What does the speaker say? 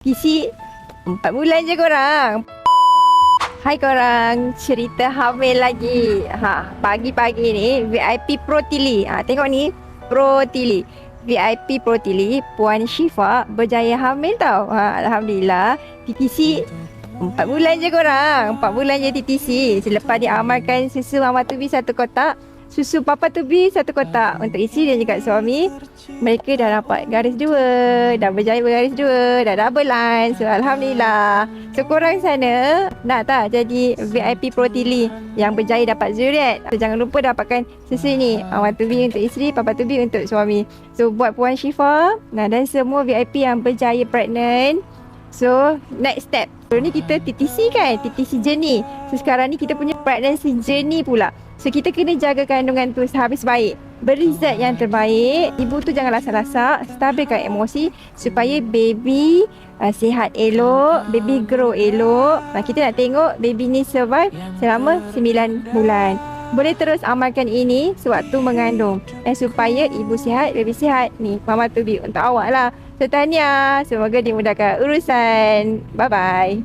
Kisi 4 bulan je korang. Hai korang, cerita hamil lagi. Pagi-pagi ni VIP Pro Tili. Tengok ni, Pro Tili. VIP Pro Tili, Puan Syifa berjaya hamil tau. Alhamdulillah. TTC 4 bulan je korang. 4 bulan je TTC. Selepas diamalkan susu Mama Tubi 1 kotak, susu Papa Tubi 1 kotak untuk isteri dan juga suami. Mereka dah dapat garis 2, dah berjaya bergaris 2, dah double line. So Alhamdulillah. So korang sana nak tak jadi VIP Pro Tili yang berjaya dapat zuriat? So jangan lupa dapatkan susu ni, Mama Tubi untuk isteri, Papa Tubi untuk suami. So buat Puan Syifa dan semua VIP yang berjaya pregnant. So next step, so ni kita TTC kan, TTC journey. So sekarang ni kita punya pregnancy journey pula. So kita kena jaga kandungan tu sehabis baik, beri zat yang terbaik. Ibu tu jangan lasak-lasak, stabilkan emosi supaya baby sihat elok, baby grow elok. Kita nak tengok baby ni survive selama 9 bulan. Boleh terus amalkan ini sewaktu mengandung supaya ibu sihat, baby sihat. Ni Mama Tubi untuk awak lah. So tahniah, semoga dimudahkan urusan. Bye bye.